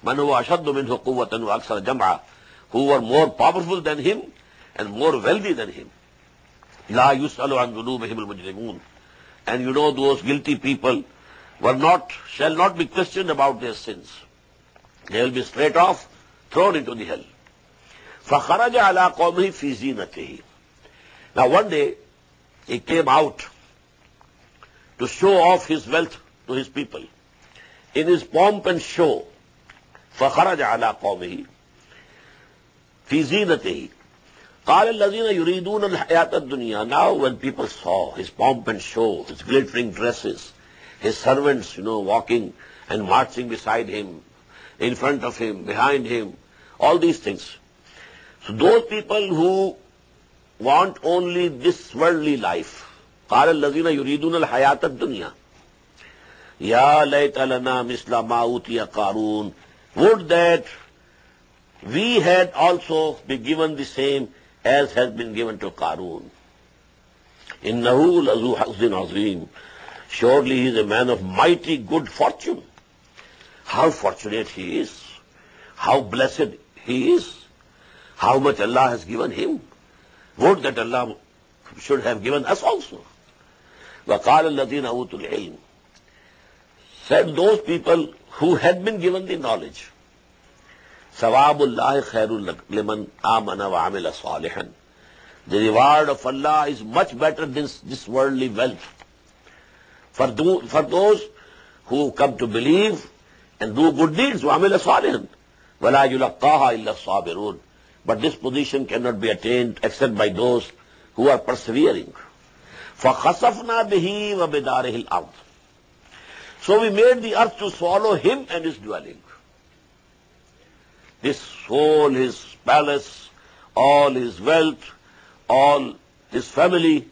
Man huwa ashaddu minhu quwwatan wa aksara jam'a, who were more powerful than him and more wealthy than him. La yus'alu an dhunubihim al-mujrimun. And you know those guilty people shall not be questioned about their sins. They will be straight off thrown into the hell. فَخَرَجَ عَلَىٰ قَوْمِهِ فِي زِينَتِهِ. Now one day he came out to show off his wealth to his people. In his pomp and show, فَخَرَجَ عَلَىٰ قَوْمِهِ فِي زِينَتِهِ. قَالَ الَّذِينَ يُرِيدُونَ الْحَيَاةَ الدُّنْيَا. Now when people saw his pomp and show, his glittering dresses, his servants, walking and marching beside him, in front of him, behind him, all these things. So those people who want only this worldly life, قَالَ الَّذِينَ يُرِيدُونَ الْحَيَاةَ الدُّنْيَا يَا لَيْتَ لَنَا مِثْلَ مَا أُوتِيَ قَارُونَ. Would that we had also been given the same as has been given to Qarun. إِنَّهُ لَذُو حَظٍّ عَظِيمٍ. Surely he is a man of mighty good fortune. How fortunate he is. How blessed he is. How much Allah has given him. Would that Allah should have given us also. وَقَالَ الَّذِينَ أُوتُوا الْعِلْمِ. Said those people who had been given the knowledge, ثَوَابُ اللَّهِ خَيْرٌ لِمَنْ آمَنَ وَعَمِلَ صَالِحًا. The reward of Allah is much better than this worldly wealth. For those who come to believe and do good deeds, وَعَمِلَ صَالِحًا وَلَا يُلَقَّاهَا إِلَّا الصَّابِرُونَ. But this position cannot be attained except by those who are persevering. فَخَسَفْنَا بِهِ وَبِدَارِهِ الْأَرْضِ. So we made the earth to swallow him and his dwelling. His soul, his palace, all his wealth, all his family,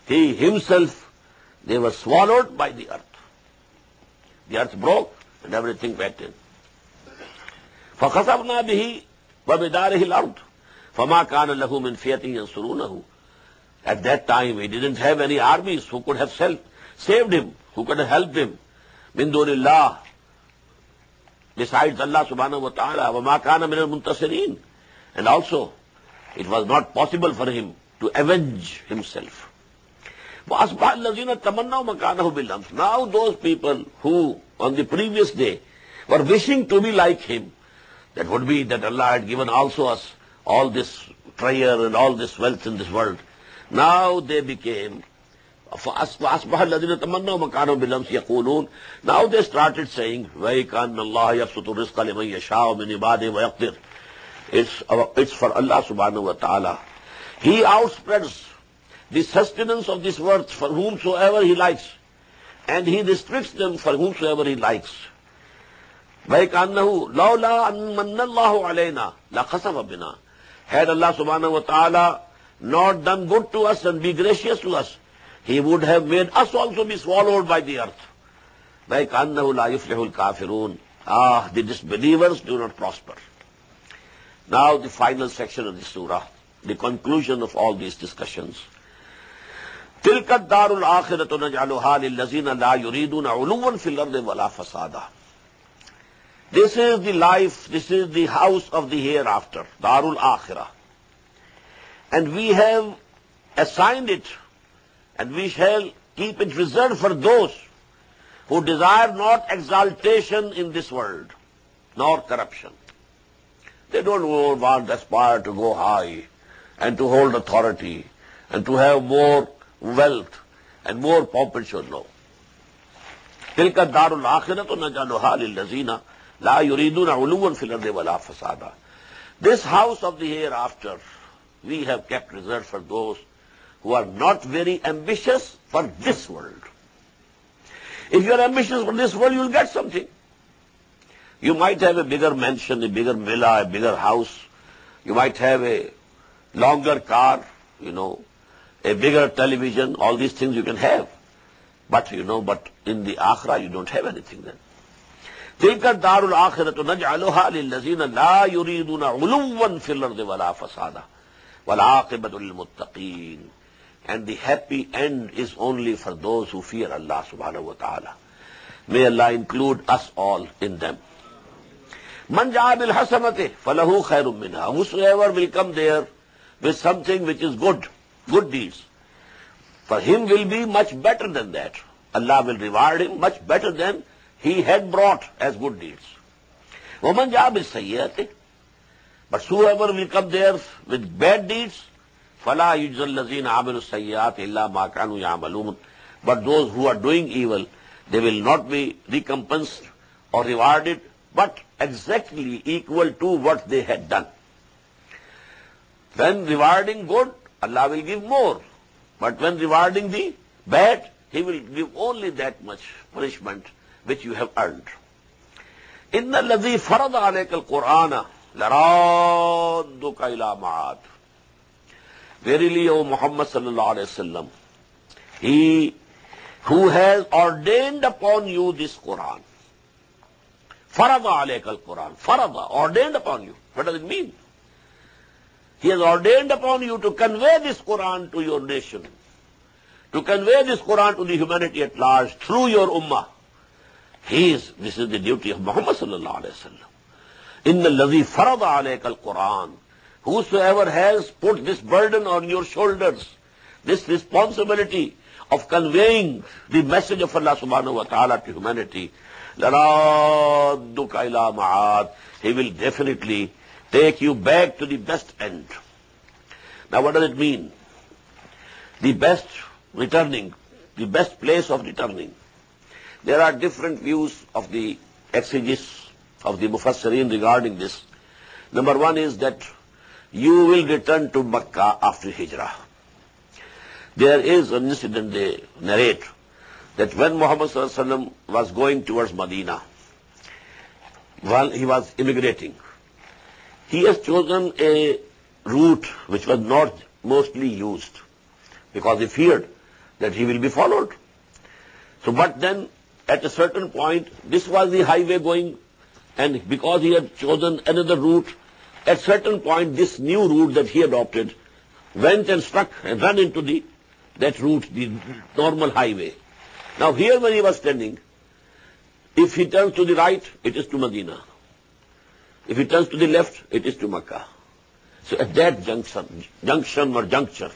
he himself, they were swallowed by the earth. The earth broke and everything went in. فَخَسَفْنَا بِهِ وَبِدَارِهِ الْأَرْضِ فَمَا كَانَ لَهُ مِنْ فِيَةٍ يَنْصُرُونَهُ. At that time he didn't have any armies who could have saved him, who could have helped him. مِنْ دُونِ اللَّهِ, besides Allah subhanahu wa ta'ala. وَمَا كَانَ مِنَ الْمُنْتَصِرِينَ. And also it was not possible for him to avenge himself. وَأَصْبَحَ الَّذِينَ تَمَنَّوْا مَكَانَهُ بِالْأَمْسِ. Now those people who on the previous day were wishing to be like him, that would be that Allah had given also us all this treasure and all this wealth in this world. Now they became, فَأَصْبَحَ الَّذِينَ تَمَنَّوْا مَكَانَهُ بِالْأَمْسِ يَقُولُونَ. Now they started saying, وَيْكَانَ اللَّهَ يَبْسُطُ الرِّزْقَ لِمَنْ يَشَاءُ مِنْ عِبَادِهِ وَيَقْدِرُ. It's for Allah subhanahu wa ta'ala. He outspreads the sustenance of this world for whomsoever He likes, and He restricts them for whomsoever He likes. وَيْكَانَّهُ لَوْلَا أَن مَنَّ اللَّهُ عَلَيْنَا لَخَسَفَ بِنَا. Had Allah subhanahu wa ta'ala not done good to us and be gracious to us, He would have made us also be swallowed by the earth. وَيْكَانَّهُ لَا يُفْلِحُ الْكَافِرُونَ. The disbelievers do not prosper. Now the final section of the surah, the conclusion of all these discussions. تِلْكَ الدَّارُ الْآخِرَةُ نَجْعَلُهَا لِلَّذِينَ لَا يُرِيدُونَ عُلُوًّا فِي الْأَرْضِ وَلَا فَسَادًا. This is the life, this is the house of the hereafter, Darul Akhirah. And we have assigned it, and we shall keep it reserved for those who desire not exaltation in this world, nor corruption. They don't want, aspire to go high and to hold authority and to have more wealth and more pomp and show. No. تِلْكَ الدَّارُ الْآخِرَةُ نَجْعَلُهَا لِلَّذِينَ لَا يُرِيدُونَ عُلُوًّا فِي الْأَرْضِ وَلَا فَسَادًا. This house of the hereafter we have kept reserved for those who are not very ambitious for this world. If you are ambitious for this world, you will get something. You might have a bigger mansion, a bigger villa, a bigger house. You might have a longer car, a bigger television. All these things you can have. But in the akhirah you don't have anything then. تِلْكَ الدَّارُ الْآخِرَةُ نَجْعَلُهَا لِلَّذِينَ لَا يُرِيدُونَ عُلُوًّا فِي الْأَرْضِ وَلَا فَسَادًا وَالْعَاقِبَةُ لِلْمُتَّقِينَ. And the happy end is only for those who fear Allah subhanahu wa ta'ala. May Allah include us all in them. Man ja'a bil hasanati falahu khairun minha. Whosoever will come there with something which is good, good deeds, for him will be much better than that. Allah will reward him much better than he had brought as good deeds. وَمَنْ جَاءَ بِالسَّيِّئَةِ But whoever will come there with bad deeds, فَلَا يُجْزَى الَّذِينَ عَمِلُوا السَّيِّئَاتِ إِلَّا مَا كَانُوا يَعْمَلُونَ But those who are doing evil, they will not be recompensed or rewarded, but exactly equal to what they had done. When rewarding good, Allah will give more. But when rewarding the bad, He will give only that much punishment which you have earned. إِنَّ الَّذِي فَرَضَ عَلَيْكَ الْقُرْآنَ لَرَادُّكَ إِلَى مَعَادٍ Verily, O Muhammad sallallahu alayhi wa sallam, He who has ordained upon you this Quran, فَرَضَ عَلَيْكَ الْقُرْآنَ Farada, ordained upon you. What does it mean? He has ordained upon you to convey this Quran to your nation, to convey this Quran to the humanity at large through your ummah. This is the duty of Muhammad sallallahu alayhi wa sallam. إِنَّ الَّذِي فَرَضَ عَلَيْكَ الْقُرْآنَ Whosoever has put this burden on your shoulders, this responsibility of conveying the message of Allah subhanahu wa ta'ala to humanity, لَرَادُّكَ إِلَى مَعَادٍ He will definitely take you back to the best end. Now what does it mean? The best returning, the best place of returning. There are different views of the exegesis of the Mufassirin regarding this. Number one is that you will return to Makkah after Hijrah. There is an incident they narrate that when Muhammad sallallahu alaihi wasallam was going towards Medina, while he was immigrating, he has chosen a route which was not mostly used because he feared that he will be followed. So, but then at a certain point, this was the highway going, and because he had chosen another route, at certain point this new route that he adopted went and struck and ran into that route, the normal highway. Now here when he was standing, if he turns to the right, it is to Medina. If he turns to the left, it is to Makkah. So at that juncture,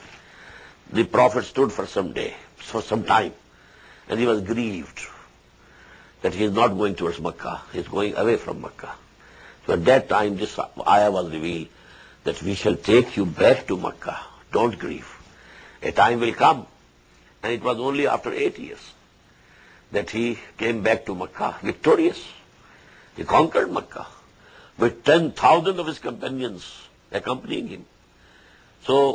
the Prophet stood for some time, and he was grieved that he is not going towards Makkah, he is going away from Makkah. So at that time this ayah was revealed that we shall take you back to Makkah. Don't grieve. A time will come, and it was only after 8 years that he came back to Makkah victorious. He conquered Makkah with 10,000 of his companions accompanying him. So